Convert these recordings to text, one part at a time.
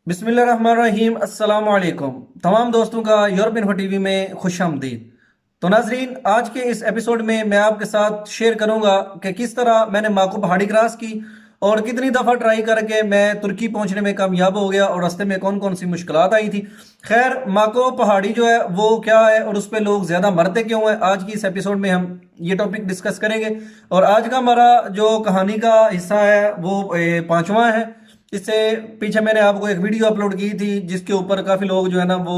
बिस्मिल्लाहिर्रहमानिर्रहीम अस्सलाम वालेकुम। तमाम दोस्तों का यूरोपियन इन्फो टीवी में खुश आमदीद। तो नाजरीन, आज के इस एपिसोड में मैं आपके साथ शेयर करूंगा कि किस तरह मैंने माको पहाड़ी क्रॉस की और कितनी दफ़ा ट्राई करके मैं तुर्की पहुंचने में कामयाब हो गया और रास्ते में कौन कौन सी मुश्किलात आई थी। खैर, माको पहाड़ी जो है वो क्या है और उस पर लोग ज़्यादा मरते क्यों हैं, आज की इस एपिसोड में हम ये टॉपिक डिस्कस करेंगे। और आज का हमारा जो कहानी का हिस्सा है वो पांचवा है। इससे पीछे मैंने आपको एक वीडियो अपलोड की थी जिसके ऊपर काफ़ी लोग जो है ना वो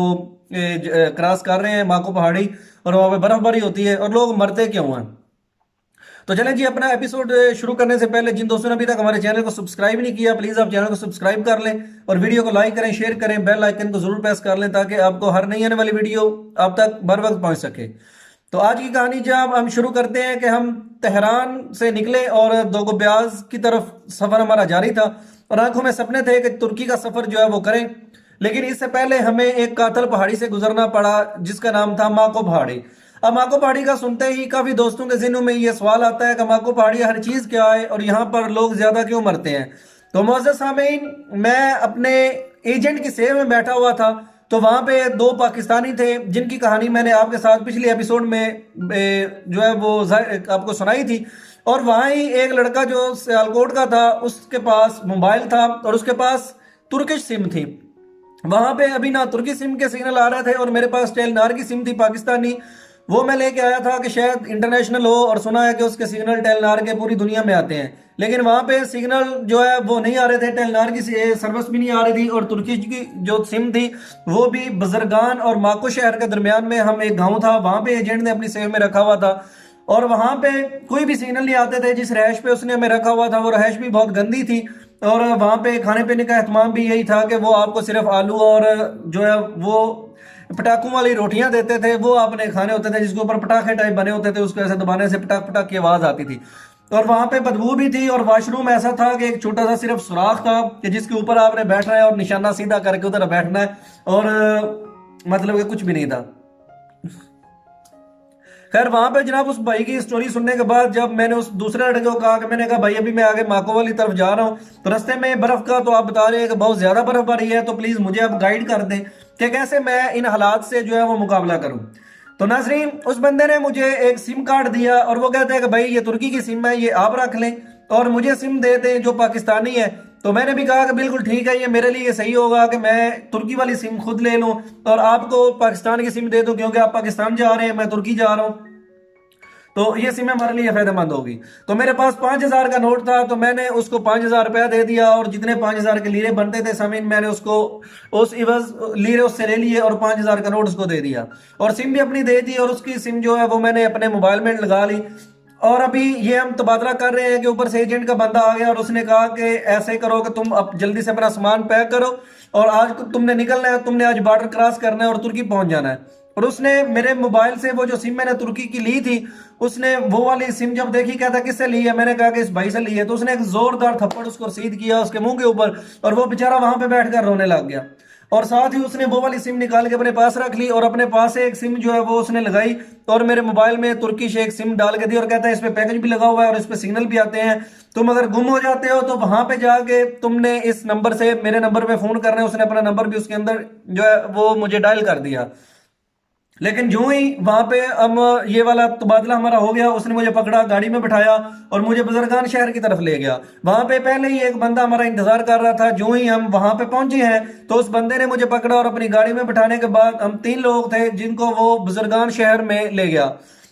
क्रॉस कर रहे हैं माको पहाड़ी, और वहाँ पे बर्फबारी होती है और लोग मरते क्यों हैं। तो चलें जी, अपना एपिसोड शुरू करने से पहले जिन दोस्तों ने अभी तक हमारे चैनल को सब्सक्राइब नहीं किया, प्लीज़ आप चैनल को सब्सक्राइब कर लें और वीडियो को लाइक करें, शेयर करें, बेल आइकन को जरूर प्रेस कर लें ताकि आपको हर नई आने वाली वीडियो आप तक बर वक्त पहुँच सके। तो आज की कहानी जब हम शुरू करते हैं कि हम तेहरान से निकले और दोगोब्याज की तरफ सफ़र हमारा जारी था और आंखों में सपने थे कि तुर्की का सफ़र जो है वो करें। लेकिन इससे पहले हमें एक कातल पहाड़ी से गुजरना पड़ा जिसका नाम था माको पहाड़ी। अब माको पहाड़ी का सुनते ही काफ़ी दोस्तों के जिन्हों में ये सवाल आता है कि माको पहाड़ी हर चीज़ क्या है और यहाँ पर लोग ज़्यादा क्यों मरते हैं। तो मोअज़्ज़ज़ सामीन, मैं अपने एजेंट की सेवा में बैठा हुआ था, तो वहां पे दो पाकिस्तानी थे जिनकी कहानी मैंने आपके साथ पिछले एपिसोड में जो है वो आपको सुनाई थी। और वहां ही एक लड़का जो सियालकोट का था, उसके पास मोबाइल था और उसके पास तुर्किश सिम थी। वहां पे अभी ना तुर्की सिम के सिग्नल आ रहे थे और मेरे पास टेलनार की सिम थी पाकिस्तानी। वो मैं लेके आया था कि शायद इंटरनेशनल हो, और सुना है कि उसके सिग्नल टेलनार के पूरी दुनिया में आते हैं। लेकिन वहां पे सिग्नल जो है वो नहीं आ रहे थे, टेलनार की सर्विस भी नहीं आ रही थी और तुर्की की जो सिम थी वो भी बजरगान और माको शहर के दरमियान में हम एक गाँव था, वहां पे एजेंट ने अपनी सेव में रखा हुआ था और वहां पे कोई भी सिग्नल नहीं आते थे। जिस रहायश पे उसने हमें रखा हुआ था वो रहायश भी बहुत गंदी थी और वहां पे खाने पीने का एहतमाम भी यही था कि वो आपको सिर्फ आलू और जो है वो पटाखों वाली रोटियां देते थे, वो आपने खाने होते थे जिसके ऊपर पटाखे टाइप बने होते थे, उसको ऐसे दबाने से पटाख पटाख की आवाज आती थी। और वहां पे बदबू भी थी और वॉशरूम ऐसा था कि एक छोटा सा सिर्फ सुराख था कि जिसके ऊपर आपने बैठना है और निशाना सीधा करके उधर बैठना है, और मतलब कि कुछ भी नहीं था। खैर, वहां पे जनाब उस भाई की स्टोरी सुनने के बाद जब मैंने उस दूसरे लड़के को कहा कि मैंने कहा भाई अभी मैं आगे माको वाली तरफ जा रहा हूँ, तो रास्ते में बर्फ का तो आप बता रहे हैं कि बहुत ज्यादा बर्फबारी है, तो प्लीज मुझे आप गाइड कर दें कि कैसे मैं इन हालात से जो है वो मुकाबला करूं। तो नाजरीन, उस बंदे ने मुझे एक सिम कार्ड दिया और वो कहते हैं कि भाई ये तुर्की की सिम है, ये आप रख लें और मुझे सिम दे दें जो पाकिस्तानी है। तो मैंने भी कहा कि बिल्कुल ठीक है, ये मेरे लिए सही होगा कि मैं तुर्की वाली सिम खुद ले लूं और आपको पाकिस्तान की सिम दे दूं, क्योंकि आप पाकिस्तान जा रहे हैं, मैं तुर्की जा रहा हूं, तो ये सिम हमारे लिए फायदेमंद होगी। तो मेरे पास 5,000 का नोट था, तो मैंने उसको 5,000 रुपया दे दिया और जितने 5,000 के लीरे बनते थे समीन, मैंने उसको उस इवज लीरे उससे ले लिए और 5,000 का नोट उसको दे दिया और सिम भी अपनी दे दी और उसकी सिम जो है वो मैंने अपने मोबाइल में लगा ली। और अभी ये हम तबादला कर रहे हैं कि ऊपर से एजेंट का बंदा आ गया और उसने कहा कि ऐसे करो कि तुम अब जल्दी से अपना सामान पैक करो और आज तुमने निकलना है, तुमने आज बॉर्डर क्रॉस करना है और तुर्की पहुंच जाना है। और उसने मेरे मोबाइल से वो जो सिम मैंने तुर्की की ली थी, उसने वो वाली सिम जब देखी, कहता किससे ली है, मैंने कहा कि इस भाई से ली है। तो उसने एक जोरदार थप्पड़ उसको रसीद किया उसके मुंह के ऊपर और वो बेचारा वहां पे बैठकर रोने लग गया। और साथ ही उसने वो वाली सिम निकाल के अपने पास रख ली और अपने पास से एक सिम जो है वो उसने लगाई और मेरे मोबाइल में तुर्किश एक सिम डाल के दी और कहता है इस पे पैकेज भी लगा हुआ है और इस पे सिग्नल भी आते हैं, तुम अगर गुम हो जाते हो तो वहां पे जाके तुमने इस नंबर से मेरे नंबर पे फोन करना है। उसने अपना नंबर भी उसके अंदर जो है वो मुझे डायल कर दिया। लेकिन जो ही वहां पे हम ये वाला तबादला हमारा हो गया, उसने मुझे पकड़ा, गाड़ी में बिठाया और मुझे बुजुर्गान शहर की तरफ ले गया। वहां पे पहले ही एक बंदा हमारा इंतजार कर रहा था। जो ही हम वहां पे पहुंचे हैं तो उस बंदे ने मुझे पकड़ा और अपनी गाड़ी में बिठाने के बाद हम 3 लोग थे जिनको वो बुजुर्गान शहर में ले गया।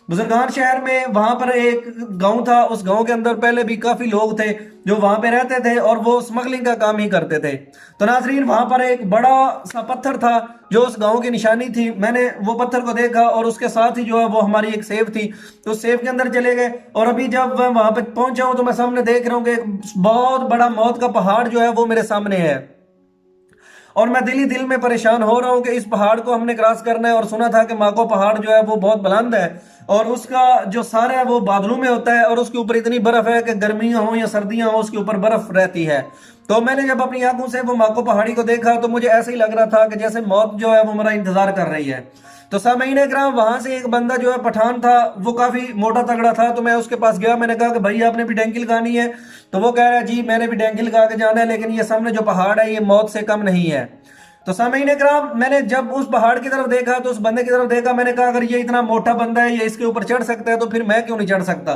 बुजुर्गान शहर में वहां पर एक गांव था, उस गांव के अंदर पहले भी काफी लोग थे जो वहां पे रहते थे और वो स्मगलिंग का काम ही करते थे। तो नाजरीन, वहां पर एक बड़ा सा पत्थर था जो उस गांव की निशानी थी। मैंने वो पत्थर को देखा और उसके साथ ही जो है वो हमारी एक सेफ थी, तो उस सेफ के अंदर चले गए। और अभी जब मैं वहां पे पहुंचा हूं तो मैं सामने देख रहा हूँ कि एक बहुत बड़ा मौत का पहाड़ जो है वो मेरे सामने है और मैं दिल ही दिल में परेशान हो रहा हूँ कि इस पहाड़ को हमने क्रॉस करना है। और सुना था कि माको पहाड़ जो है वो बहुत बुलंद है और उसका जो सर है वो बादलों में होता है और उसके ऊपर इतनी बर्फ है कि गर्मियां हो या सर्दियां हो उसके ऊपर बर्फ रहती है। तो मैंने जब अपनी आंखों से वो माको पहाड़ी को देखा तो मुझे ऐसे ही लग रहा था कि जैसे मौत जो है वो मेरा इंतजार कर रही है। तो सामईन इकराम, वहां से एक बंदा जो है पठान था, वो काफी मोटा तगड़ा था, तो मैं उसके पास गया। मैंने कहा कि भाई आपने भी डैंकी लगानी है? तो वो कह रहा है जी मैंने भी डैंकी लगा के जाना है, लेकिन ये सामने जो पहाड़ है ये मौत से कम नहीं है। तो सामईन इकराम, मैंने जब उस पहाड़ की तरफ देखा तो उस बंदे की तरफ देखा, मैंने कहा अगर ये इतना मोटा बंदा है, ये इसके ऊपर चढ़ सकता है, तो फिर मैं क्यों नहीं चढ़ सकता?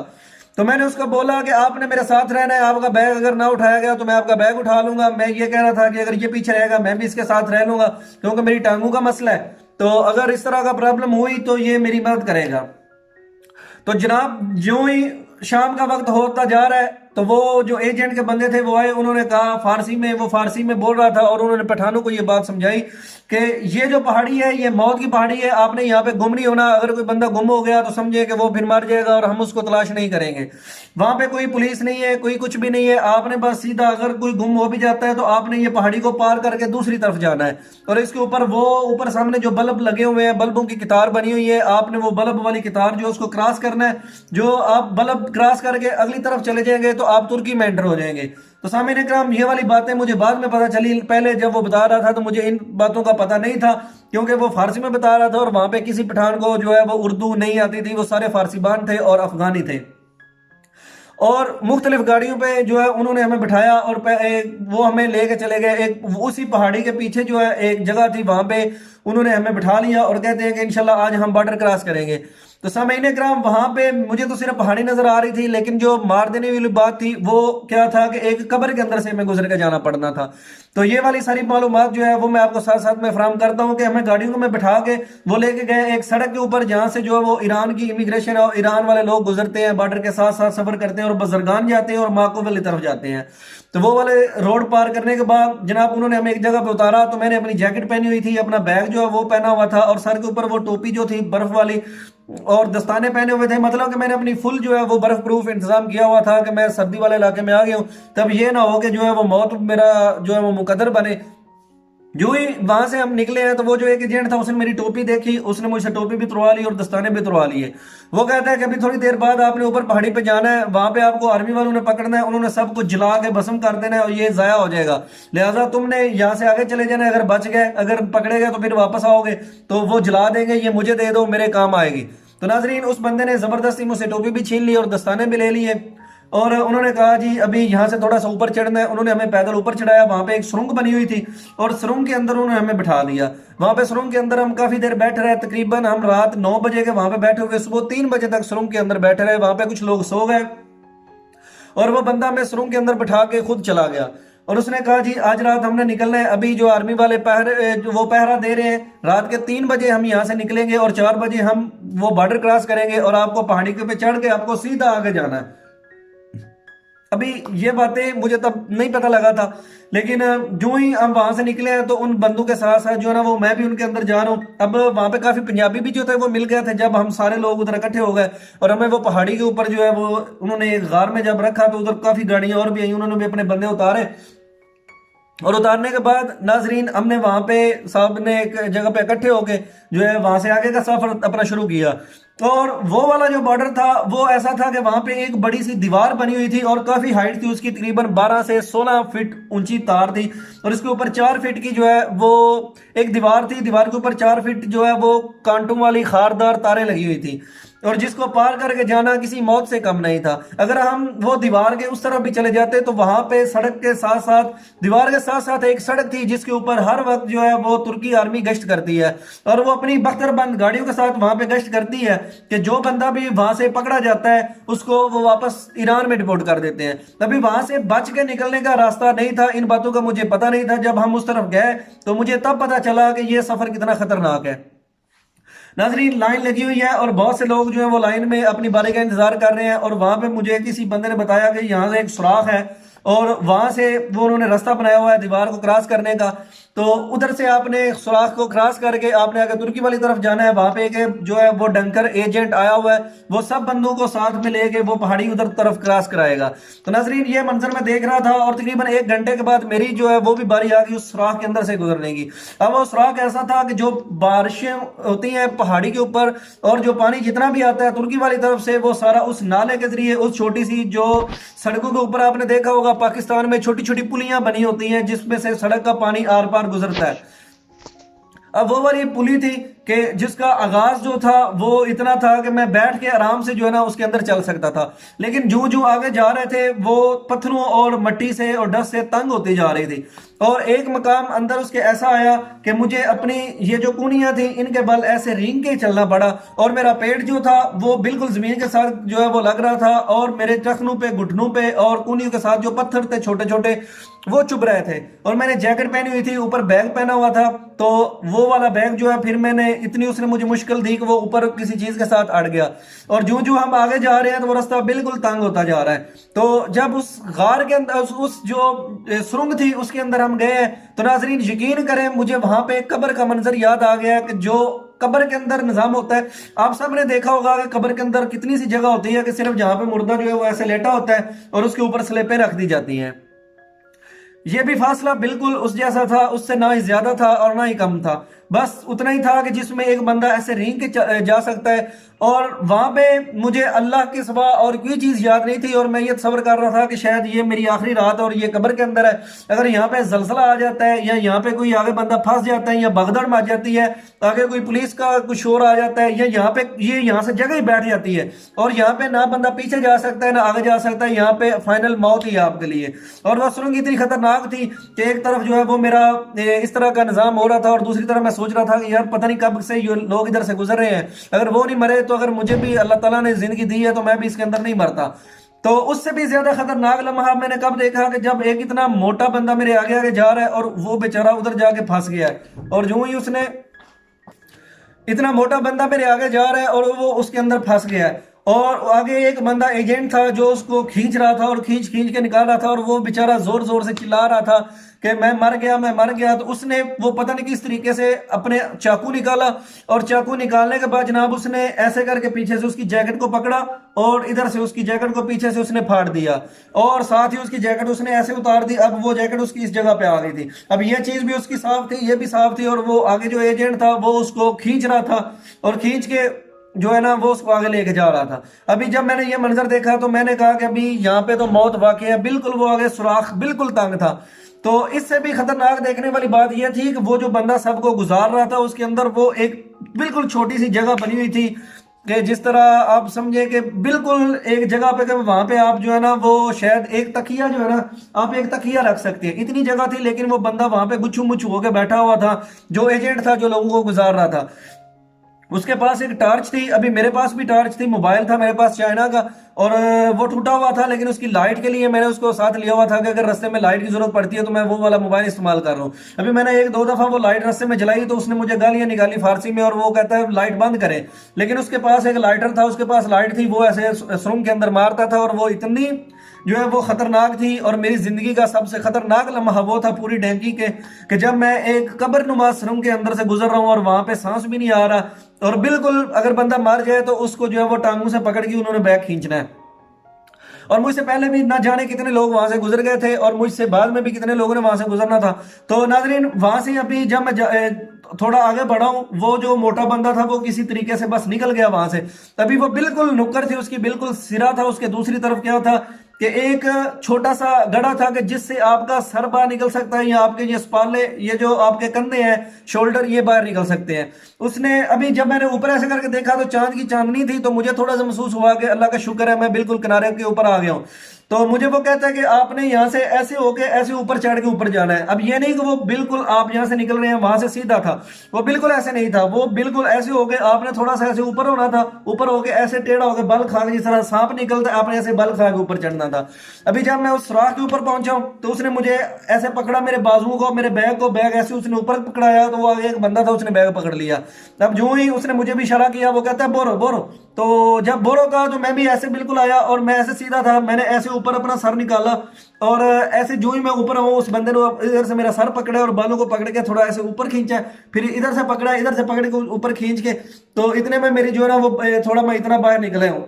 तो मैंने उसको बोला कि आपने मेरे साथ रहना है, आपका बैग अगर ना उठाया गया तो मैं आपका बैग उठा लूंगा। मैं ये कह रहा था कि अगर ये पीछे रहेगा मैं भी इसके साथ रह लूंगा, क्योंकि मेरी टांगों का मसला है। तो अगर इस तरह का प्रॉब्लम हुई तो ये मेरी मदद करेगा। तो जनाब, ज्यों ही शाम का वक्त होता जा रहा है तो वो जो एजेंट के बंदे थे वो आए, उन्होंने कहा फारसी में, वो फारसी में बोल रहा था और उन्होंने पठानों को ये बात समझाई कि ये जो पहाड़ी है ये मौत की पहाड़ी है, आपने यहाँ पे गुम नहीं होना। अगर कोई बंदा गुम हो गया तो समझे कि वो फिर मर जाएगा और हम उसको तलाश नहीं करेंगे। वहां पे कोई पुलिस नहीं है, कोई कुछ भी नहीं है। आपने बस सीधा, अगर कोई गुम हो भी जाता है तो आपने ये पहाड़ी को पार करके दूसरी तरफ जाना है। और इसके ऊपर वो ऊपर सामने जो बल्ब लगे हुए हैं, बल्बों की कतार बनी हुई है, आपने वो बल्ब वाली कतार जो उसको क्रॉस करना है। जो आप बल्ब क्रॉस करके अगली तरफ चले जाएंगे तो आप तुर्की में एंटर हो जाएंगे। तो सामईन इकराम, ये वाली बातें मुझे बाद में पता चली। पहले जब वो बता रहा था तो मुझे इन बातों का पता नहीं था, क्योंकि वो फारसी में बता रहा था और वहां पे किसी पठान को जो है वो उर्दू नहीं आती थी, वो सारे फारसीबान थे और अफगानी थे। और मुख्तलिफ गाड़ियों पे जो है उन्होंने हमें बिठाया और वो हमें लेके चले गए। एक उसी पहाड़ी के पीछे जो है एक जगह थी, वहां पे उन्होंने हमें बिठा लिया और कहते हैं कि इंशाल्लाह आज हम बॉर्डर क्रॉस करेंगे। तो सामईन इकराम, वहां पे मुझे तो सिर्फ पहाड़ी नजर आ रही थी, लेकिन जो मार देने वाली बात थी वो क्या था कि एक कब्र के अंदर से हमें गुजर के जाना पड़ना था। तो ये वाली सारी मालूमात जो है वो मैं आपको साथ साथ में फराहम करता हूँ कि हमें गाड़ियों में बिठा के वो लेके गए एक सड़क के ऊपर, जहां से जो है वो ईरान की इमिग्रेशन और ईरान वाले लोग गुजरते हैं, बॉर्डर के साथ साथ सफर करते हैं और बजरगान जाते हैं और माको वाली तरफ जाते हैं। तो वो वाले रोड पार करने के बाद जनाब उन्होंने हमें एक जगह पे उतारा। तो मैंने अपनी जैकेट पहनी हुई थी, अपना बैग जो है वो पहना हुआ था और सर के ऊपर वो टोपी जो थी बर्फ वाली और दस्ताने पहने हुए थे। मतलब कि मैंने अपनी फुल जो है वो बर्फ प्रूफ इंतजाम किया हुआ था कि मैं सर्दी वाले इलाके में आ गया हूँ, तब ये ना हो कि जो है वो मौत मेरा जो है वो मुकद्दर बने। जो ही वहां से हम निकले हैं तो वो जो एक एजेंट था उसने मेरी टोपी देखी, उसने मुझसे टोपी भी तुड़वा ली और दस्ताने भी तुड़वा लिए। वो कहता है कि अभी थोड़ी देर बाद आपने ऊपर पहाड़ी पे जाना है, वहां पे आपको आर्मी वालों ने पकड़ना है, उन्होंने सब कुछ जला के भस्म कर देना है और ये जाया हो जाएगा। लिहाजा तुमने यहाँ से आगे चले जाना है, अगर बच गए, अगर पकड़े गए तो फिर वापस आओगे तो वो जला देंगे, ये मुझे दे दो, मेरे काम आएगी। तो नाजरीन, उस बंदे ने जबरदस्ती मुझसे टोपी भी छीन ली और दस्ताने भी ले लिए और उन्होंने कहा जी अभी यहाँ से थोड़ा सा ऊपर चढ़ना है। उन्होंने हमें पैदल ऊपर चढ़ाया। वहां पे एक सुरंग बनी हुई थी और सुरंग के अंदर उन्होंने हमें बिठा दिया। वहां पे सुरंग के अंदर हम काफी देर बैठे रहे, तकरीबन हम रात 9 बजे के वहां पे बैठे हुए, सुबह 3 बजे तक सुरंग के अंदर बैठे रहे। वहां पे कुछ लोग सो गए और वो बंदा हमें सुरंग के अंदर बिठा के खुद चला गया और उसने कहा जी आज रात हमने निकलना है। अभी जो आर्मी वाले वो पहरा दे रहे हैं, रात के 3 बजे हम यहाँ से निकलेंगे और 4 बजे हम वो बॉर्डर क्रॉस करेंगे और आपको पहाड़ी के पे चढ़ के आपको सीधा आगे जाना है। अभी ये बातें मुझे तब नहीं पता लगा था, लेकिन जो ही हम वहां से निकले हैं तो उन बंदों के साथ साथ जो है ना वो मैं भी उनके अंदर जा रहा हूँ। अब वहां पे काफी पंजाबी भी जो थे वो मिल गए थे जब हम सारे लोग उधर इकट्ठे हो गए और हमें वो पहाड़ी के ऊपर जो है वो उन्होंने एक गार में जब रखा तो उधर काफी गाड़ियां और भी आई, उन्होंने भी अपने बंदे उतारे। और उतारने के बाद नाजरीन हमने वहां पे साहब ने एक जगह पे इकट्ठे होके जो है वहां से आगे का सफर अपना शुरू किया। और वो वाला जो बॉर्डर था वो ऐसा था कि वहां पे एक बड़ी सी दीवार बनी हुई थी और काफी हाइट थी उसकी, तकरीबन 12 से 16 फीट ऊंची तार थी और इसके ऊपर 4 फीट की जो है वो एक दीवार थी। दीवार के ऊपर 4 फीट जो है वो कांटों वाली खारदार तारें लगी हुई थी और जिसको पार करके जाना किसी मौत से कम नहीं था। अगर हम वो दीवार के उस तरफ भी चले जाते तो वहां पे सड़क के साथ साथ, दीवार के साथ साथ एक सड़क थी जिसके ऊपर हर वक्त जो है वो तुर्की आर्मी गश्त करती है और वो अपनी बख्तरबंद गाड़ियों के साथ वहां पे गश्त करती है कि जो बंदा भी वहां से पकड़ा जाता है उसको वो वापस ईरान में डिपोर्ट कर देते हैं। तभी वहां से बच के निकलने का रास्ता नहीं था। इन बातों का मुझे पता नहीं था। जब हम उस तरफ गए तो मुझे तब पता चला कि यह सफर कितना खतरनाक है। नाजरीन, लाइन लगी हुई है और बहुत से लोग जो है वो लाइन में अपनी बारी का इंतजार कर रहे हैं और वहां पे मुझे किसी बंदे ने बताया कि यहाँ से एक सुराख है और वहां से वो उन्होंने रास्ता बनाया हुआ है दीवार को क्रॉस करने का। तो उधर से आपने सुराख को क्रॉस करके आपने अगर तुर्की वाली तरफ जाना है, वहां पे एक जो है वो डंकर एजेंट आया हुआ है, वो सब बंदूकों को साथ में लेके वो पहाड़ी उधर तरफ क्रॉस कराएगा। तो नाजरीन ये मंजर मैं देख रहा था और तकरीबन 1 घंटे के बाद मेरी जो है वो भी बारी आ गई उस सुराख के अंदर से गुजरने की। अब वो सुराख ऐसा था कि जो बारिशें होती हैं पहाड़ी के ऊपर और जो पानी जितना भी आता है तुर्की वाली तरफ से वो सारा उस नाले के जरिए उस छोटी सी जो सड़कों के ऊपर आपने देखा होगा पाकिस्तान में छोटी छोटी पुलियां बनी होती हैं जिसमें से सड़क का पानी आर पार गुजरता है। अब वो वाली पुली थी कि जिसका आगाज जो था वो इतना था कि मैं बैठ के आराम से जो है ना उसके अंदर चल सकता था, लेकिन जो जो आगे जा रहे थे वो पत्थरों और मट्टी से और डस्ट से तंग होती जा रही थी। और एक मकाम अंदर उसके ऐसा आया कि मुझे अपनी ये जो कूनियां थी इनके बल ऐसे रींग के चलना पड़ा और मेरा पेट जो था वो बिल्कुल जमीन के साथ जो है वो लग रहा था और मेरे टखनों पे घुटनों पे और कूनियों के साथ जो पत्थर थे छोटे छोटे वो चुभ रहे थे। और मैंने जैकेट पहनी हुई थी, ऊपर बैग पहना हुआ था, तो वो वाला बैग जो है फिर मैंने इतनी उसने मुझे मुश्किल दी कि वो ऊपर किसी चीज के साथ अड़ गया। और जो जो हम आगे जा रहे हैं तो वो रास्ता बिल्कुल तंग होता जा रहा है। तो जब उस गार के अंदर उस जो सुरंग थी उसके अंदर हम गए तो नाजरीन यकीन करें मुझे वहां पे कब्र का मंजर याद आ गया कि जो कब्र के अंदर निजाम होता है, आप सब ने देखा होगा कि कब्र के अंदर कितनी सी जगह होती है कि सिर्फ जहां पे मुर्दा जो है वो ऐसे लेटा होता है और उसके ऊपर स्लेपें रख दी जाती हैं। ये भी फासला बिल्कुल उस जैसा था, उससे ना ही ज्यादा था और ना ही कम था, बस उतना ही था कि जिसमें एक बंदा ऐसे रींग के जा सकता है। और वहां पे मुझे अल्लाह के सिवा और कोई चीज याद नहीं थी और मैं ये सब्र कर रहा था कि शायद ये मेरी आखिरी रात और ये कब्र के अंदर है, अगर यहाँ पे जलसला आ जाता है या यहाँ पे कोई आगे बंदा फंस जाता है या भगदड़ मच जाती है, आगे कोई पुलिस का कुछ शोर आ जाता है या यहाँ पे ये यहाँ से जगह ही बैठ जाती है और यहाँ पे ना बंदा पीछे जा सकता है ना आगे जा सकता है, यहाँ पे फाइनल मौत ही है आपके लिए। और वह सुरंग इतनी खतरनाक थी कि एक तरफ जो है वो मेरा इस तरह का निजाम हो रहा था और दूसरी तरफ मैं सोच रहा था कि यार पता नहीं कब से ये लोग इधर से गुजर रहे हैं, अगर वो नहीं मरे तो अगर मुझे भी अल्लाह ताला ने जिंदगी दी है तो मैं भी इसके अंदर नहीं मरता। तो उससे भी ज्यादा खतरनाक लम्हा मैंने कब देखा कि जब एक इतना मोटा बंदा मेरे आगे आगे जा रहा है और वो बेचारा उधर जाके फंस गया है। और जो ही उसने इतना मोटा बंदा मेरे आगे जा रहा है और वो उसके अंदर फंस गया है और आगे एक बंदा एजेंट था जो उसको खींच रहा था और खींच खींच के निकाल रहा था और वो बेचारा जोर जोर से चिल्ला रहा था कि मैं मर गया मैं मर गया। तो उसने वो पता नहीं किस तरीके से अपने चाकू निकाला और चाकू निकालने के बाद जनाब उसने ऐसे करके पीछे से उसकी जैकेट को पकड़ा और इधर से उसकी जैकेट को पीछे से उसने फाड़ दिया और साथ ही उसकी जैकेट उसने ऐसे उतार दी। अब वो जैकेट उसकी इस जगह पे आ गई थी, अब ये चीज भी उसकी साफ थी ये भी साफ थी और वो आगे जो एजेंट था वो उसको खींच रहा था और खींच के जो है ना वो उसको आगे लेके जा रहा था। अभी जब मैंने ये मंजर देखा तो मैंने कहा कि अभी यहाँ पे तो मौत वाकई है, बिल्कुल वो आगे सुराख बिल्कुल तंग था। तो इससे भी खतरनाक देखने वाली बात यह थी कि वो जो बंदा सबको गुजार रहा था उसके अंदर वो एक बिल्कुल छोटी सी जगह बनी हुई थी कि जिस तरह आप समझे कि बिल्कुल एक जगह पे वहां पे आप जो है ना वो शायद एक तकिया जो है ना आप एक तकिया रख सकते हैं, इतनी जगह थी। लेकिन वो बंदा वहां पे गुच्छू मुच्छू होकर बैठा हुआ था जो एजेंट था जो लोगों को गुजार रहा था। उसके पास एक टार्च थी, अभी मेरे पास भी टार्च थी, मोबाइल था मेरे पास चाइना का और वो टूटा हुआ था, लेकिन उसकी लाइट के लिए मैंने उसको साथ लिया हुआ था कि अगर रास्ते में लाइट की जरूरत पड़ती है तो मैं वो वाला मोबाइल इस्तेमाल कर रहा हूँ। अभी मैंने एक दो दफा वो लाइट रास्ते में जलाई तो उसने मुझे गालियां निकाली फारसी में और वो कहता है लाइट बंद करें, लेकिन उसके पास एक लाइटर था, उसके पास लाइट थी, वो ऐसे सुरंग के अंदर मारता था और वो इतनी जो है वो खतरनाक थी। और मेरी जिंदगी का सबसे खतरनाक लम्हा वो था पूरी डेंकी के कि जब मैं एक कब्र नुमा सुरंग के अंदर से गुजर रहा हूँ और वहां पे सांस भी नहीं आ रहा और बिल्कुल अगर बंदा मर जाए तो उसको जो है वो टांगों से पकड़ के उन्होंने बैग खींचना है। और मुझसे पहले भी ना जाने कितने लोग वहां से गुजर गए थे और मुझसे बाद में भी कितने लोगों ने वहां से गुजरना था। तो नाजरीन वहां से अभी जब मैं थोड़ा आगे बढ़ा हूं, वो जो मोटा बंदा था वो किसी तरीके से बस निकल गया वहां से। तभी वो बिल्कुल नुक्कर थी उसकी, बिल्कुल सिरा था, उसके दूसरी तरफ क्या था कि एक छोटा सा गड़ा था कि जिससे आपका सर बाहर निकल सकता है या आपके ये स्पाले ये जो आपके कंधे हैं शोल्डर ये बाहर निकल सकते हैं। उसने अभी जब मैंने ऊपर ऐसे करके देखा तो चांद की चांदनी थी, तो मुझे थोड़ा सा महसूस हुआ कि अल्लाह का शुक्र है मैं बिल्कुल किनारे के ऊपर आ गया हूँ। तो मुझे वो कहता है कि आपने यहाँ से ऐसे होके ऐसे ऊपर चढ़ के ऊपर जाना है। अब ये नहीं कि वो बिल्कुल आप यहाँ से निकल रहे हैं वहां से सीधा था, वो बिल्कुल ऐसे नहीं था, वो बिल्कुल ऐसे हो गए आपने थोड़ा सा ऐसे ऊपर होना था, ऊपर होके ऐसे टेढ़ा होकर बल खा के जिस तरह सांप निकलता है आपने ऐसे बल खा के ऊपर चढ़ना था। अभी जब मैं उस सुराख के ऊपर पहुंचा तो उसने मुझे ऐसे पकड़ा मेरे बाजुओं को मेरे बैग को, बैग ऐसे उसने ऊपर पकड़ाया तो वो आगे एक बंदा था उसने बैग पकड़ लिया। अब जो ही उसने मुझे भी इशारा किया वो कहता है बोरो बोरो, तो जब बोरो कहा तो मैं भी ऐसे बिल्कुल आया और मैं ऐसे सीधा था, मैंने ऐसे ऊपर अपना सर निकाला और ऐसे जो ही मैं ऊपर हूँ उस बंदे ने इधर से मेरा सर पकड़ा और बालों को पकड़ के थोड़ा ऐसे ऊपर खींचा, फिर इधर से पकड़ा, इधर से पकड़ के ऊपर खींच के, तो इतने में मेरी जो है ना वो थोड़ा मैं इतना बाहर निकले हूँ।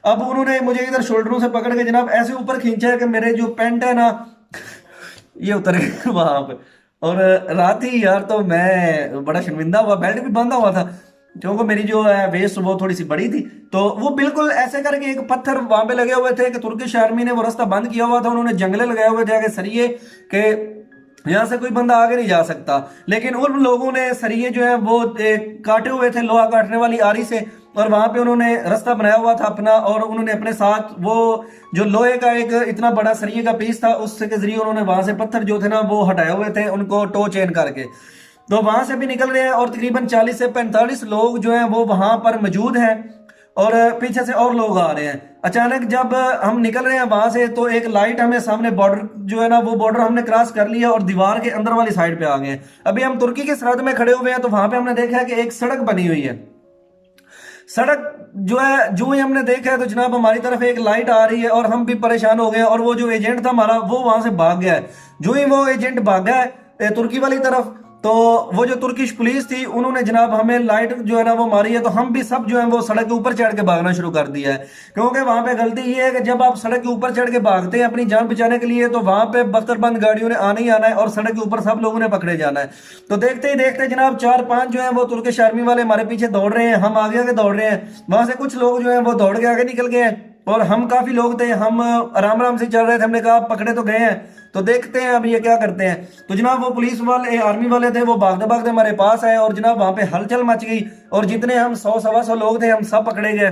अब उन्होंने मुझे इधर शोल्डरों से पकड़ के जनाब ऐसे ऊपर खींचा है कि मेरे जो पैंट है ना ये उतर गए वहां पे। और रात ही यार तो मैं बड़ा शर्मिंदा हुआ, बेल्ट भी बांधा हुआ था क्योंकि मेरी जो है वेस्ट वो थोड़ी सी बड़ी थी। तो वो बिल्कुल ऐसे करके एक पत्थर वहां पे लगे हुए थे कि तुर्किश आर्मी ने वो रास्ता बंद किया हुआ था, उन्होंने जंगले लगाए हुए थे आगे सरिये के, यहाँ से कोई बंदा आगे नहीं जा सकता। लेकिन उन लोगों ने सरिये जो है वो काटे हुए थे लोहा काटने वाली आरी से, और वहां पे उन्होंने रास्ता बनाया हुआ था अपना, और उन्होंने अपने साथ वो जो लोहे का एक इतना बड़ा सरिये का पीस था उससे के जरिए उन्होंने वहां से पत्थर जो थे ना वो हटाए हुए थे उनको टो चेन करके। तो वहां से भी निकल रहे हैं और तकरीबन 40 से 45 लोग जो हैं वो वहां पर मौजूद हैं और पीछे से और लोग आ रहे हैं। अचानक जब हम निकल रहे हैं वहां से तो एक लाइट हमें सामने बॉर्डर जो है ना वो बॉर्डर हमने क्रॉस कर लिया और दीवार के अंदर वाली साइड पे आ गए हैं। अभी हम तुर्की की सरहद में खड़े हुए हैं तो वहां पे हमने देखा है कि एक सड़क बनी हुई है। सड़क जो है जो ही हमने देखा है तो जनाब हमारी तरफ एक लाइट आ रही है और हम भी परेशान हो गए और वो जो एजेंट था हमारा वो वहां से भाग गया है। जो ही वो एजेंट भागा है तुर्की वाली तरफ, तो वो जो तुर्किश पुलिस थी उन्होंने जनाब हमें लाइट जो है ना वो मारी है, तो हम भी सब जो है वो सड़क के ऊपर चढ़ के भागना शुरू कर दिया है। क्योंकि वहां पे गलती ये है कि जब आप सड़क के ऊपर चढ़ के भागते हैं अपनी जान बचाने के लिए तो वहां पे बख्तरबंद गाड़ियों ने आना ही आना है और सड़क के ऊपर सब लोगों ने पकड़े जाना है। तो देखते ही देखते जनाब 4-5 जो है वो तुर्किश आर्मी वाले हमारे पीछे दौड़ रहे हैं, हम आगे आगे दौड़ रहे हैं। वहां से कुछ लोग जो है वो दौड़ के आगे निकल गए हैं और हम काफी लोग थे, हम आराम आराम से चल रहे थे। हमने कहा पकड़े तो गए हैं तो देखते हैं अब ये क्या करते हैं। तो जनाब वो पुलिस वाले आर्मी वाले थे वो भागते भागते हमारे पास आए और जनाब वहां पे हलचल मच गई और जितने हम 100-125 लोग थे हम सब पकड़े गए।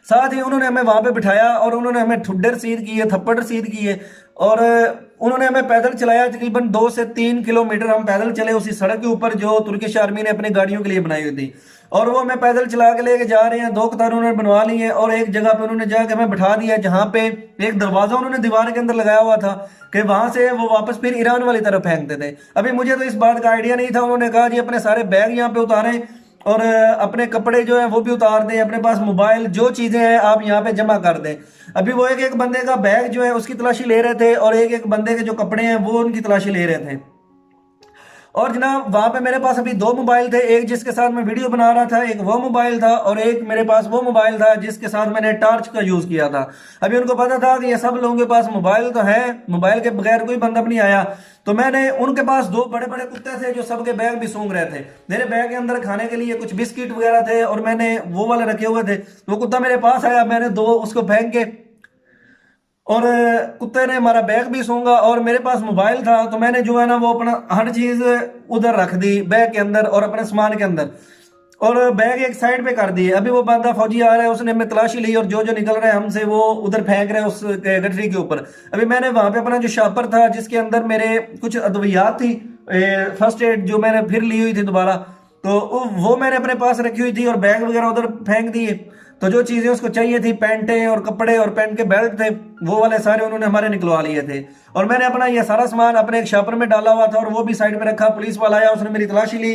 साथ ही उन्होंने हमें वहां पे बिठाया और उन्होंने हमें ठुड्डे रसीद किए, थप्पड़ रसीद किए और उन्होंने हमें पैदल चलाया। तकरीबन 2 से 3 किलोमीटर हम पैदल चले उसी सड़क के ऊपर जो तुर्किश आर्मी ने अपनी गाड़ियों के लिए बनाई हुई थी। और वो हमें पैदल चला के लेके जा रहे हैं, 2 कतार उन्होंने बनवा ली है और एक जगह पे उन्होंने जाके हमें बिठा दिया जहाँ पे एक दरवाजा उन्होंने दीवार के अंदर लगाया हुआ था कि वहां से वो वापस फिर ईरान वाली तरफ फेंकते थे। अभी मुझे तो इस बात का आइडिया नहीं था। उन्होंने कहा जी अपने सारे बैग यहाँ पे उतारें और अपने कपड़े जो है वो भी उतार दें, अपने पास मोबाइल जो चीजें हैं आप यहाँ पे जमा कर दें। अभी वो एक एक बंदे का बैग जो है उसकी तलाशी ले रहे थे और एक एक बंदे के जो कपड़े हैं वो उनकी तलाशी ले रहे थे। और जनाब वहां पे मेरे पास अभी 2 मोबाइल थे, एक जिसके साथ मैं वीडियो बना रहा था, एक वो मोबाइल था और एक मेरे पास वो मोबाइल था जिसके साथ मैंने टॉर्च का यूज किया था। अभी उनको पता था कि ये सब लोगों के पास मोबाइल तो है, मोबाइल के बगैर कोई बंदा नहीं आया। तो मैंने उनके पास 2 बड़े बड़े कुत्ते थे जो सबके बैग भी सूंघ रहे थे। मेरे बैग के अंदर खाने के लिए कुछ बिस्किट वगैरह थे और मैंने वो वाले रखे हुए थे। वो कुत्ता मेरे पास आया, मैंने 2 उसको फेंक के और कुत्ते ने हमारा बैग भी सूंघा और मेरे पास मोबाइल था तो मैंने जो है ना वो अपना हर चीज उधर रख दी बैग के अंदर और अपने सामान के अंदर और बैग एक साइड पे कर दिए। अभी वो बंदा फौजी आ रहा है उसने हमें तलाशी ली और जो जो निकल रहा है हमसे वो उधर फेंक रहे हैं उस गठरी के ऊपर। अभी मैंने वहां पे अपना जो शापर था जिसके अंदर मेरे कुछ अद्वियात थी, फर्स्ट एड जो मैंने फिर ली हुई थी दोबारा, तो वो मैंने अपने पास रखी हुई थी और बैग वगैरह उधर फेंक दिए। तो जो चीजें उसको चाहिए थी पैंटें और कपड़े और पैंट के बेल्ट थे वो वाले सारे उन्होंने हमारे निकलवा लिए थे। और मैंने अपना ये सारा सामान अपने एक शापर में डाला हुआ था और वो भी साइड में रखा। पुलिस वाला आया उसने मेरी तलाशी ली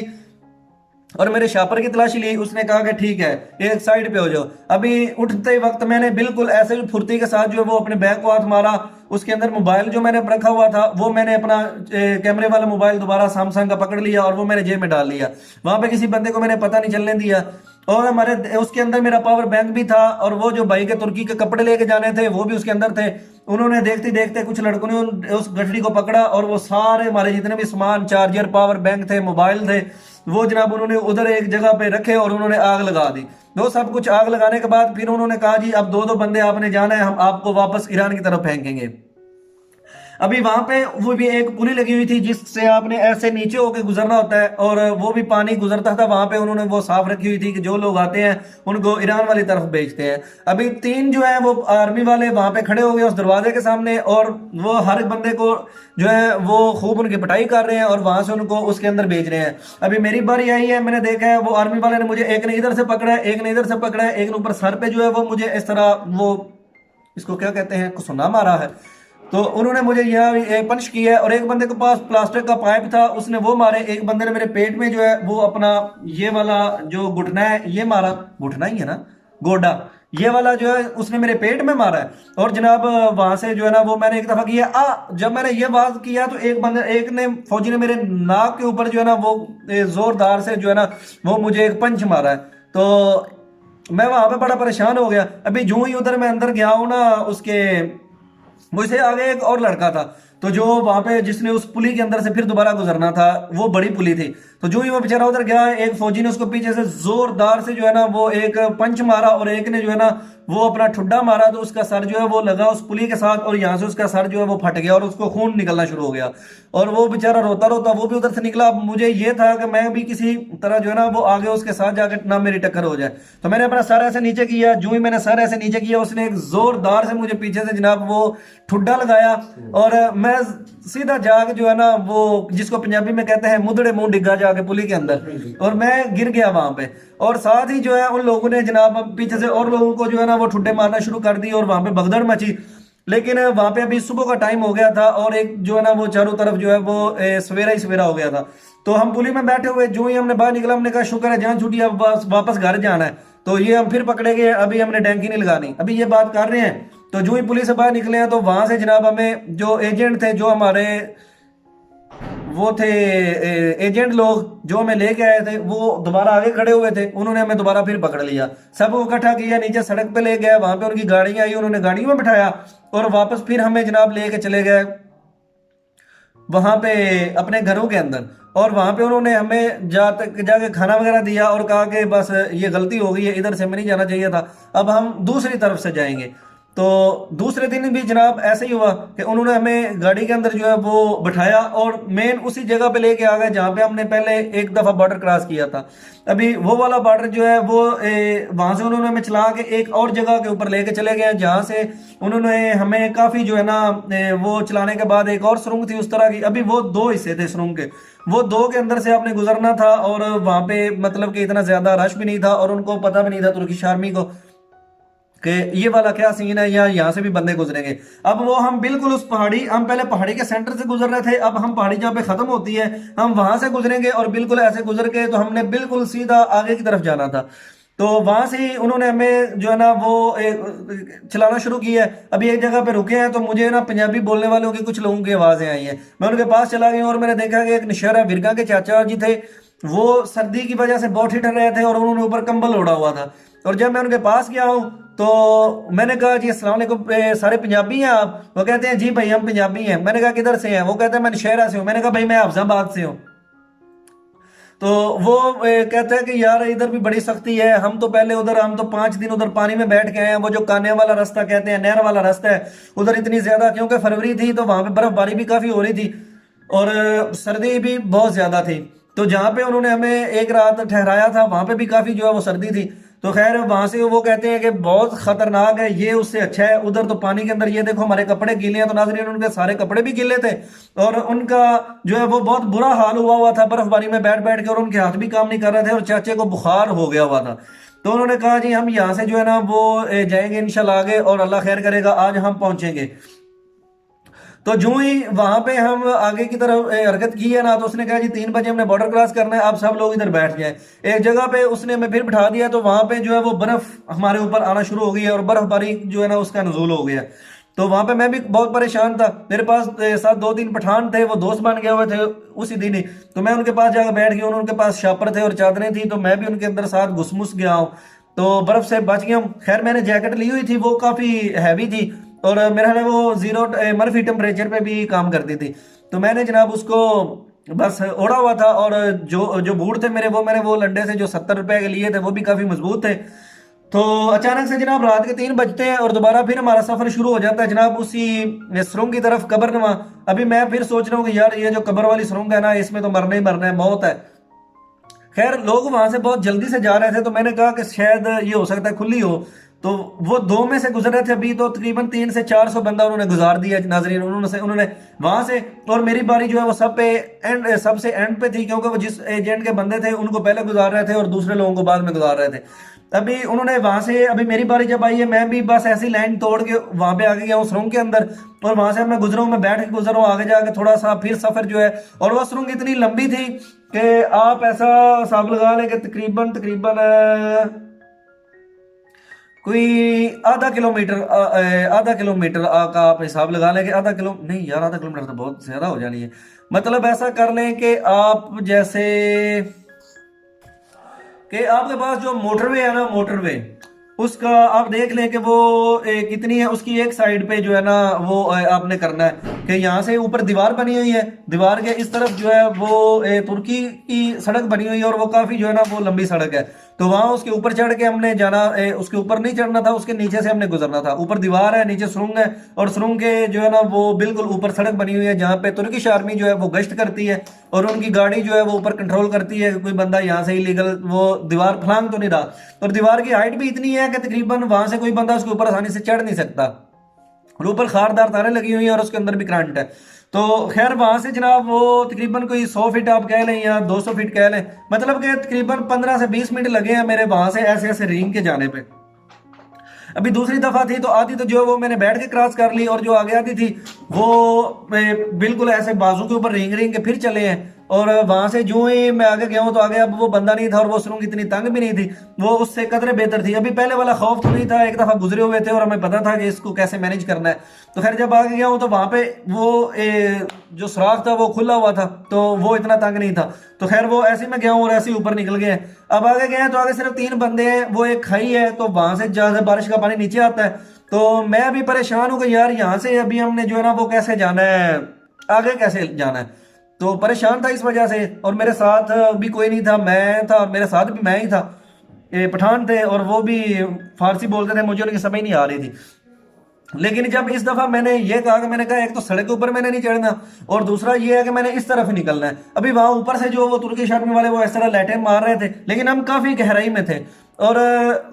और मेरे शापर की तलाशी ली। उसने कहा कि ठीक है एक साइड पे हो जाओ। अभी उठते वक्त मैंने बिल्कुल ऐसे ही फुर्ती के साथ जो है वो अपने बैग को हाथ मारा, उसके अंदर मोबाइल जो मैंने रखा हुआ था वो मैंने अपना कैमरे वाला मोबाइल दोबारा सैमसंग का पकड़ लिया और वो मैंने जेब में डाल लिया। वहां पे किसी बंदे को मैंने पता नहीं चलने दिया। और हमारे उसके अंदर मेरा पावर बैंक भी था और वो जो भाई के तुर्की के कपड़े लेके जाने थे वो भी उसके अंदर थे। उन्होंने देखते देखते कुछ लड़कों ने उस गठरी को पकड़ा और वो सारे हमारे जितने भी सामान, चार्जर, पावर बैंक थे, मोबाइल थे, वो जनाब उन्होंने उधर एक जगह पे रखे और उन्होंने आग लगा दी। वो सब कुछ आग लगाने के बाद फिर उन्होंने कहा जी अब 2-2 बंदे आपने जाना है, हम आपको वापस ईरान की तरफ फेंकेंगे। अभी वहां पे वो भी एक पुली लगी हुई थी जिससे आपने ऐसे नीचे होके गुजरना होता है और वो भी पानी गुजरता था। वहां पे उन्होंने वो साफ रखी हुई थी कि जो लोग आते हैं उनको ईरान वाली तरफ भेजते हैं। अभी 3 जो है वो आर्मी वाले वहां पे खड़े हो गए उस दरवाजे के सामने और वो हर बंदे को जो है वो खूब उनकी पिटाई कर रहे हैं और वहां से उनको उसके अंदर भेज रहे हैं। अभी मेरी बारी आई है, मैंने देखा है वो आर्मी वाले ने मुझे एक ने इधर से पकड़ा है, एक ने इधर से पकड़ा है, एक ने ऊपर सर पे जो है वो मुझे इस तरह वो इसको क्या कहते हैं कुसुना मारा है। तो उन्होंने मुझे यह पंच किया है और एक बंदे के पास प्लास्टिक का पाइप था उसने वो मारे। एक बंदे ने मेरे पेट में जो है वो अपना ये वाला जो घुटना है ये मारा, घुटना ही है ना, गोडा, ये वाला जो है उसने मेरे पेट में मारा है। और जनाब वहां से जो है ना वो मैंने एक दफा किया, जब मैंने ये बात किया तो एक ने फौजी ने मेरे नाक के ऊपर जो है ना वो जोरदार से जो है ना वो मुझे एक पंच मारा है। तो मैं वहां पे बड़ा परेशान हो गया। अभी जो ही उधर मैं अंदर गया हूं ना, उसके मुझसे आगे एक और लड़का था, तो जो वहां पे जिसने उस पुली के अंदर से फिर दोबारा गुजरना था, वो बड़ी पुली थी। तो जो ही वो बेचारा उधर गया, एक फौजी ने उसको पीछे से जोरदार से जो है ना वो एक पंच मारा, और एक ने जो है ना वो अपना ठुड्डा मारा, तो उसका सर जो है वो लगा उस पुली के साथ, और यहाँ से उसका सर जो है वो फट गया और उसको खून निकलना शुरू हो गया। और वो बेचारा रोता रोता वो भी उधर से निकला। अब मुझे ये था कि मैं भी किसी तरह जो है ना वो आगे उसके साथ जाकर ना मेरी टक्कर हो जाए। तो मैंने अपना सर ऐसे नीचे किया, जो ही मैंने सर ऐसे नीचे किया, उसने एक जोरदार से मुझे पीछे से जनाब वो ठुड्डा लगाया, और मैं सीधा जाके जो है ना वो जिसको पंजाबी में कहते हैं मुदड़े मुंह डिग्गा जाके पुली के अंदर, और मैं गिर गया वहां पे। और साथ ही जो है उन लोगों ने जनाब पीछे से और लोगों को जो है ना वो ठुड्डे मारना शुरू कर दी, और वहां पे भगदड़ मची। लेकिन वहां पे अभी सुबह का टाइम हो गया था, और एक जो है ना वो चारों तरफ जो है वो सवेरा ही सवेरा हो गया था। तो हम पुली में बैठे हुए, जो ही हमने बाहर निकला, हमने कहा शुक्र है जान छूटी, अब बस वापस घर जाना है। तो ये हम फिर पकड़े गए, अभी हमने डैंकी नहीं लगानी, अभी ये बात कर रहे हैं। तो जो ही पुलिस से बाहर निकले हैं, तो वहां से जनाब हमें जो एजेंट थे, जो हमारे वो थे एजेंट लोग जो हमें लेके आए थे, वो दोबारा आगे खड़े हुए थे, उन्होंने हमें दोबारा फिर पकड़ लिया। सबको इकट्ठा किया, नीचे सड़क पे ले गया, वहां पे उनकी गाड़ी आई, उन्होंने गाड़ी में बिठाया, और वापस फिर हमें जनाब लेके चले गए वहां पे अपने घरों के अंदर। और वहां पे उन्होंने हमें जाके खाना वगैरह दिया, और कहा कि बस ये गलती हो गई है, इधर से हमें नहीं जाना चाहिए था, अब हम दूसरी तरफ से जाएंगे। तो दूसरे दिन भी जनाब ऐसे ही हुआ कि उन्होंने हमें गाड़ी के अंदर जो है वो बिठाया, और मेन उसी जगह पे लेके आ गए जहाँ पे हमने पहले एक दफा बॉर्डर क्रॉस किया था। अभी वो वाला बॉर्डर जो है वो वहां से उन्होंने हमें चला के एक और जगह के ऊपर लेके चले गए, जहाँ से उन्होंने हमें काफी जो है ना वो चलाने के बाद एक और सुरंग थी उस तरह की। अभी वो दो हिस्से थे सुरंग के, वो दो के अंदर से आपने गुजरना था, और वहां पे मतलब कि इतना ज्यादा रश भी नहीं था, और उनको पता भी नहीं था तुर्किश आर्मी को कि ये वाला क्या सीन है, या यहाँ से भी बंदे गुजरेंगे। अब वो हम बिल्कुल उस पहाड़ी, हम पहले पहाड़ी के सेंटर से गुजर रहे थे, अब हम पहाड़ी जहाँ पे खत्म होती है हम वहां से गुजरेंगे, और बिल्कुल ऐसे गुजर के तो हमने बिल्कुल सीधा आगे की तरफ जाना था। तो वहां से ही उन्होंने हमें जो है ना वो चलाना शुरू किया है। अभी एक जगह पे रुके हैं, तो मुझे ना पंजाबी बोलने वालों की कुछ लोगों की आवाजें आई हैं, मैं उनके पास चला गया, और मैंने देखा कि एक नौशहरा विरगा के चाचा जी थे, वो सर्दी की वजह से बहुत ठिठर रहे थे, और उन्होंने ऊपर कंबल ओढ़ा हुआ था। और जब मैं उनके पास गया हूँ, तो मैंने कहा जी अस्सलाम वालेकुम, सारे पंजाबी हैं आप? वो कहते हैं जी भाई हम पंजाबी हैं। मैंने कहा किधर से हैं? वो कहते हैं मैं नौशहरा से हूँ। मैंने कहा भाई मैं हाफिजाबाद से हूँ। तो वो कहते हैं कि यार इधर भी बड़ी सख्ती है, हम तो पहले उधर, हम तो 5 दिन उधर पानी में बैठ के आए हैं, वो जो काने वाला रास्ता कहते हैं, नहर वाला रास्ता है, उधर इतनी ज्यादा, क्योंकि फरवरी थी तो वहां पे बर्फबारी भी काफी हो रही थी, और सर्दी भी बहुत ज्यादा थी। तो जहाँ पे उन्होंने हमें एक रात ठहराया था, वहां पे भी काफी जो है वो सर्दी थी। तो खैर वहां से वो कहते हैं कि बहुत खतरनाक है, ये उससे अच्छा है, उधर तो पानी के अंदर ये देखो हमारे कपड़े गीले हैं। तो नाज़रीन उनके सारे कपड़े भी गीले थे, और उनका जो है वो बहुत बुरा हाल हुआ था बर्फबारी में बैठ बैठ के, और उनके हाथ भी काम नहीं कर रहे थे, और चाचे को बुखार हो गया हुआ था। तो उन्होंने कहा जी हम यहाँ से जो है ना वो जाएंगे इंशाल्लाह आगे, और अल्लाह खैर करेगा आज हम पहुंचेंगे। तो जो ही वहां पे हम आगे की तरफ हरकत की है ना, तो उसने कहा जी 3 बजे हमने बॉर्डर क्रॉस करना है, आप सब लोग इधर बैठ जाए। एक जगह पे उसने हमें फिर बिठा दिया, तो वहां पे जो है वो बर्फ हमारे ऊपर आना शुरू हो गई है, और बर्फबारी जो है ना उसका नजूल हो गया। तो वहां पे मैं भी बहुत परेशान था, मेरे पास साथ 2-3 पठान थे, वो दोस्त बन गए हुए थे उसी दिन ही। तो मैं उनके पास जाकर बैठ गया, उनके पास शापर थे और चादरें थी, तो मैं भी उनके अंदर साथ घुस गया हूँ, तो बर्फ से बच गया हूँ। खैर मैंने जैकेट ली हुई थी, वो काफी हैवी थी, और मेरे ख्याल है वो जीरो मर्फी टेम्परेचर पे भी काम करती थी। तो मैंने जनाब उसको बस ओढ़ा हुआ था, और जो जो बूट थे मेरे, वो मैंने वो लंडे से जो 70 रुपए के लिए थे, वो भी काफी मजबूत थे। तो अचानक से जनाब रात के 3 बजते हैं, और दोबारा फिर हमारा सफर शुरू हो जाता है जनाब उसी सुरंग की तरफ, कब्रनुमा। अभी मैं फिर सोच रहा हूँ कि यार ये जो कब्र वाली सुरंग है ना, इसमें तो मरना ही मरना है, मौत है। खैर लोग वहां से बहुत जल्दी से जा रहे थे, तो मैंने कहा कि शायद ये हो सकता है खुली हो। तो वो दो में से गुजर रहे थे, अभी तो तकरीबन 300 से 400 बंदा उन्होंने गुजार दिया नाजरीन, उन्होंने वहां से। और मेरी बारी जो है वो सबसे एंड पे थी, क्योंकि वो जिस एजेंट के बंदे थे उनको पहले गुजार रहे थे, और दूसरे लोगों को बाद में गुजार रहे थे। अभी उन्होंने वहां से, अभी मेरी बारी जब आई है, मैं भी बस ऐसी लाइन तोड़ के वहां पे आगे गया हूँ सुरंग के अंदर, और वहां से मैं गुजरा हूँ, मैं बैठ के गुजरा हूँ, आगे जाके थोड़ा सा फिर सफर जो है। और वह सुरंग इतनी लंबी थी कि आप ऐसा हिसाब लगा लें कि तकरीबन तकरीबन कोई आधा किलोमीटर का आप हिसाब लगा लें कि आधा किलो नहीं यार, आधा किलोमीटर तो बहुत ज्यादा हो जानी है। मतलब ऐसा कर लें कि आप जैसे कि आपके पास जो मोटरवे है ना, मोटरवे उसका आप देख लें कि वो कितनी है। उसकी एक साइड पे जो है ना वो आपने करना है कि यहाँ से ऊपर दीवार बनी हुई है, दीवार के इस तरफ जो है वो तुर्की की सड़क बनी हुई है और वो काफी जो है ना वो लंबी सड़क है। तो वहां उसके ऊपर चढ़ के हमने जाना, उसके ऊपर नहीं चढ़ना था, उसके नीचे से हमने गुजरना था। ऊपर दीवार है, नीचे सुरंग है, और सुरंग के जो है ना वो बिल्कुल ऊपर सड़क बनी हुई है जहाँ पे तुर्किश आर्मी जो है वो गश्त करती है और उनकी गाड़ी जो है वो ऊपर कंट्रोल करती है कि कोई बंदा यहाँ से इलीगल वो दीवार फलांग तो नहीं रहा। और दीवार की हाइट भी इतनी है कि तकरीबन वहां से कोई बंदा उसके ऊपर आसानी से चढ़ नहीं सकता, और ऊपर खारदार तारें लगी हुई हैं और उसके अंदर भी करंट है। तो खैर वहां से जनाब वो तकरीबन कोई 100 फीट आप कह लें या 200 फीट कह लें, मतलब कि तकरीबन 15 से 20 मिनट लगे हैं मेरे वहां से ऐसे ऐसे रिंग के जाने पे। अभी दूसरी दफा थी तो आधी तो जो है वो मैंने बैठ के क्रॉस कर ली, और जो आगे आती थी वो बिल्कुल ऐसे बाजू के ऊपर रिंग रिंग के फिर चले हैं। और वहां से जो ही मैं आगे गया हूं तो आगे अब वो बंदा नहीं था और वो सुरंग इतनी तंग भी नहीं थी, वो उससे कदरे बेहतर थी। अभी पहले वाला खौफ तो नहीं था, एक दफा गुजरे हुए थे और हमें पता था कि इसको कैसे मैनेज करना है। तो खैर जब आगे गया हूं तो वहां पे वो जो सुराख था वो खुला हुआ था, तो वो इतना तंग नहीं था। तो खैर वो ऐसे में गया हूँ और ऐसे ही ऊपर निकल गए हैं। अब आगे गए हैं तो आगे सिर्फ 3 बंदे हैं, वो एक खाई है तो वहां से ज्यादा बारिश का पानी नीचे आता है। तो मैं अभी परेशान हूँ कि यार यहाँ से अभी हमने जो है ना वो कैसे जाना है, आगे कैसे जाना है। तो परेशान था इस वजह से, और मेरे साथ भी कोई नहीं था, मैं था, मेरे साथ भी मैं ही था। ये पठान थे और वो भी फारसी बोलते थे, मुझे उनकी समझ नहीं आ रही थी। लेकिन जब इस दफा मैंने ये कहा कि मैंने कहा एक तो सड़क के ऊपर मैंने नहीं चढ़ना, और दूसरा ये है कि मैंने इस तरफ ही निकलना है। अभी वहां ऊपर से जो वो तुर्किश आर्मी वाले वो इस तरह लाइटें मार रहे थे, लेकिन हम काफी गहराई में थे, और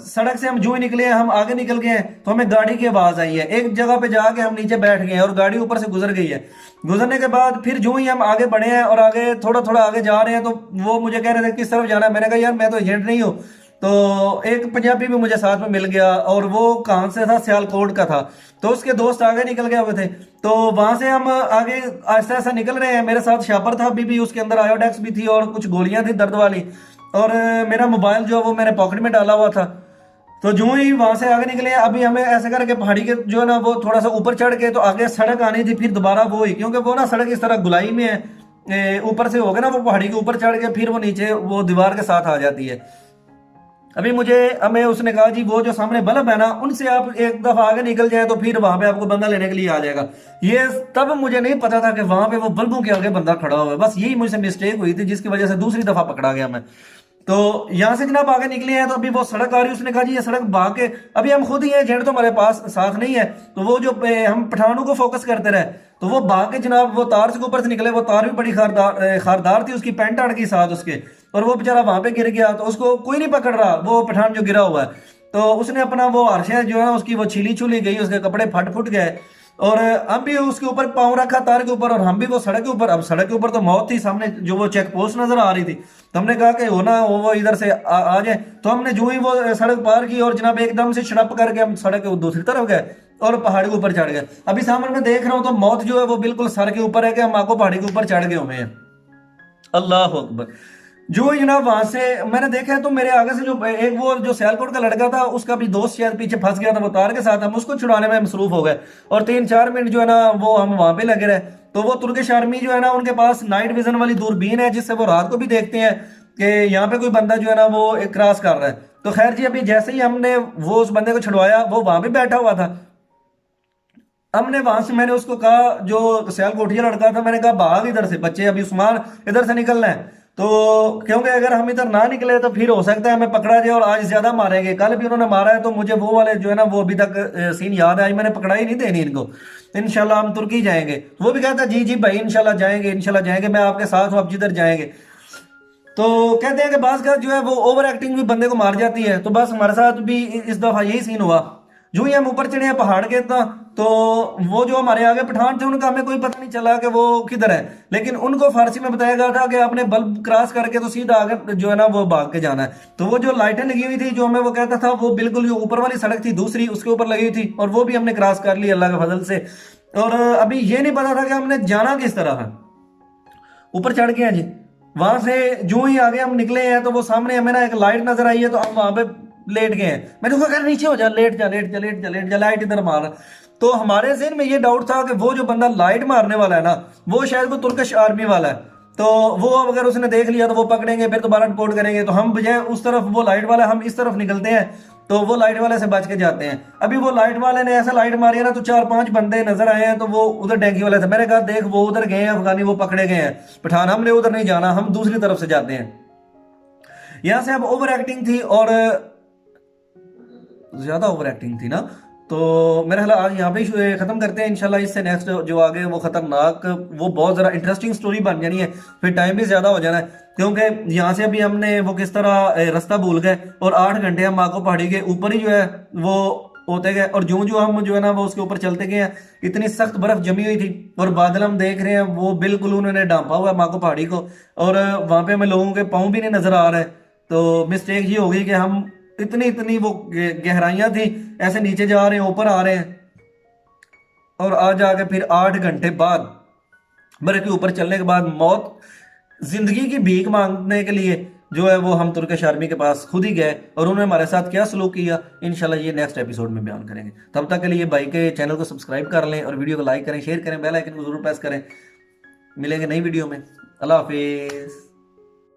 सड़क से हम जो ही निकले हैं, हम आगे निकल गए हैं तो हमें गाड़ी की आवाज आई है। एक जगह पे जाके हम नीचे बैठ गए हैं और गाड़ी ऊपर से गुजर गई है। गुजरने के बाद फिर जो ही हम आगे बढ़े हैं और आगे थोड़ा थोड़ा आगे जा रहे हैं तो वो मुझे कह रहे थे किस तरफ जाना है। मैंने कहा यार मैं तो एजेंट नहीं हूँ। तो एक पंजाबी भी मुझे साथ में मिल गया, और वो कहाँ से था, सियालकोट का था। तो उसके दोस्त आगे निकल गए हुए थे, तो वहां से हम आगे ऐसा ऐसा निकल रहे हैं। मेरे साथ शापर था बीबी, उसके अंदर आयोडेक्स भी थी और कुछ गोलियां थी दर्द वाली, और मेरा मोबाइल जो है वो मैंने पॉकेट में डाला हुआ था। तो जो ही वहां से आगे निकले, अभी हमें ऐसे करके पहाड़ी के जो है ना वो थोड़ा सा ऊपर चढ़ के तो आगे सड़क आनी थी, फिर दोबारा वो ही, क्योंकि वो ना सड़क इस तरह गुलाई में है, ऊपर से हो गया ना वो पहाड़ी के ऊपर चढ़ के फिर वो नीचे वो दीवार के साथ आ जाती है। अभी हमें उसने कहा जी वो जो सामने बल्ब है ना उनसे आप एक दफा आगे निकल जाए तो फिर वहां पे आपको बंदा लेने के लिए आ जाएगा। ये तब मुझे नहीं पता था कि वहां पे वो बल्बों के आगे बंदा खड़ा हुआ है, बस यही मुझसे मिस्टेक हुई थी जिसकी वजह से दूसरी दफा पकड़ा गया मैं। तो यहाँ से जनाब आगे निकले हैं तो अभी वो सड़क आ रही है, उसने कहा जी ये सड़क भाग के, अभी हम खुद ही हैं, जेंट तो हमारे पास साथ नहीं है। तो वो जो हम पठानों को फोकस करते रहे, तो वो भाग के जनाब वो तार से ऊपर से निकले, वो तार भी बड़ी खारदार थी, उसकी पैंट अड़ गई साथ उसके, और वो बेचारा वहां पे गिर गया। तो उसको कोई नहीं पकड़ रहा, वो पठान जो गिरा हुआ है। तो उसने अपना वो आरशा जो है ना उसकी वो छीली छुली गई, उसके कपड़े फट फुट गए, और हम भी उसके ऊपर पाँव रखा तार के ऊपर, और हम भी वो सड़क के ऊपर। अब सड़क के ऊपर तो मौत थी, सामने जो वो चेक पोस्ट नजर आ रही थी। तो हमने कहा कि हो ना वो इधर से आ जाए। तो हमने जो ही वो सड़क पार की और जनाब एकदम से छड़प करके हम सड़क के दूसरी तरफ गए और पहाड़ी के ऊपर चढ़ गए। अभी सामने मैं देख रहा हूँ तो मौत जो है वो बिल्कुल सर के ऊपर है कि हम आपको पहाड़ी के ऊपर चढ़ गए हुए हैं। अल्लाह अकबर। जो जनाब वहां से मैंने देखा है तो मेरे आगे से जो एक वो जो सियालकोट का लड़का था उसका भी दोस्त शायद पीछे फंस गया था, वो तार के साथ, हम उसको छुड़ाने में मसरूफ हो गए, और 3-4 मिनट जो है ना वो हम वहां पे लगे रहे। तो वो तुर्किश आर्मी जो है ना उनके पास नाइट विजन वाली दूरबीन है जिससे वो रात को भी देखते हैं कि यहाँ पे कोई बंदा जो है ना वो एक क्रॉस कर रहा है। तो खैर जी अभी जैसे ही हमने वो उस बंदे को छुड़वाया, वो वहां पे बैठा हुआ था। हमने वहां से मैंने उसको कहा, जो सियालकोटिया लड़का था, मैंने कहा भाग इधर से, बच्चे अभी उस्मान इधर से निकलना है। तो क्योंकि अगर हम इधर ना निकले तो फिर हो सकता है हमें पकड़ा जाए, और आज ज्यादा मारेंगे, कल भी उन्होंने मारा है। तो मुझे वो वाले जो है ना वो अभी तक सीन याद है, आज मैंने पकड़ाई नहीं देनी इनको। इंशाल्लाह हम तुर्की जाएंगे। तो वो भी कहता है जी जी भाई इंशाल्लाह जाएंगे, इंशाल्लाह जाएंगे, मैं आपके साथ हूँ, आप जिधर जाएंगे। तो कहते हैं कि बास का जो है वो ओवर एक्टिंग भी बंदे को मार जाती है। तो बस हमारे साथ भी इस दफा यही सीन हुआ। जो ही हम ऊपर चढ़े हैं पहाड़ के तो वो जो हमारे आगे पठान थे उनका हमें कोई पता नहीं चला कि वो किधर है, लेकिन उनको फारसी में बताया गया था कि आपने बल्ब क्रॉस करके तो सीधा आगे जो है ना वो भाग के जाना है। तो वो जो लाइटें लगी हुई थी जो हमें वो कहता था, वो बिल्कुल जो ऊपर वाली सड़क थी दूसरी उसके ऊपर लगी हुई थी, और वो भी हमने क्रॉस कर ली अल्लाह के फजल से। और अभी ये नहीं पता था कि हमने जाना किस तरह है। ऊपर चढ़ गए जी, वहां से जो ही आगे हम निकले हैं तो वो सामने हमें ना एक लाइट नजर आई है, तो हम वहां पे लेट गए हैं। मैंने कहा यार नीचे हो जा, लेट जा लेट जा लेट जा लेट जा, लाइट इधर मार। तो हमारे ज़हन में ये डाउट था कि वो जो बंदा लाइट मारने वाला है ना, वो शायद वो तुर्किश आर्मी वाला है। तो वो अगर उसने देख लिया तो वो पकड़ेंगे, फिर दोबारा रिपोर्ट करेंगे। तो हम बजाय उस तरफ, वो लाइट वाला, हम इस तरफ निकलते हैं, तो वो लाइट वाले से बच के जाते हैं। अभी वो लाइट वाले ने ऐसा लाइट मारी है ना, तो 4-5 बंदे नजर आए हैं, तो वो उधर टैंकी वाले थे। मैंने कहा देख वो उधर गए हैं अफगानी, वो पकड़े गए हैं पठान, हमने उधर नहीं जाना, हम दूसरी तरफ से जाते हैं। यहां से अब ओवर एक्टिंग थी, और ज्यादा ओवर एक्टिंग थी ना। तो मेरा ख्याल आज यहाँ पे ही खत्म करते हैं इंशाल्लाह। इससे नेक्स्ट जो आगे वो खतरनाक, वो बहुत ज़रा इंटरेस्टिंग स्टोरी बन जानी है, फिर टाइम भी ज़्यादा हो जाना है। क्योंकि यहाँ से अभी हमने वो किस तरह रास्ता भूल गए, और 8 घंटे हम माको पहाड़ी के ऊपर ही जो है वो होते गए, और जो हम जो है ना वो उसके ऊपर चलते गए हैं। इतनी सख्त बर्फ जमी हुई थी, और बादल हम देख रहे हैं वो बिल्कुल उन्होंने ढांपा हुआ है माको पहाड़ी को, और वहाँ पे हमें लोगों के पाँव भी नहीं नजर आ रहे। तो मिस्टेक ये हो गई कि हम इतनी इतनी वो गहराइयां थी, ऐसे नीचे जा रहे हैं ऊपर आ रहे हैं, और आज आके फिर 8 घंटे बाद बर्फ के ऊपर चलने के बाद मौत, जिंदगी की भीख मांगने के लिए जो है वो हम तुर्किश आर्मी के पास खुद ही गए, और उन्होंने हमारे साथ क्या सलूक किया इंशाल्लाह ये नेक्स्ट एपिसोड में बयान करेंगे। तब तक के लिए भाई के चैनल को सब्सक्राइब कर लें, और वीडियो को लाइक करें, शेयर करें, बेल आइकन को जरूर प्रेस करें। मिलेंगे नई वीडियो में। अल्लाह हाफिज।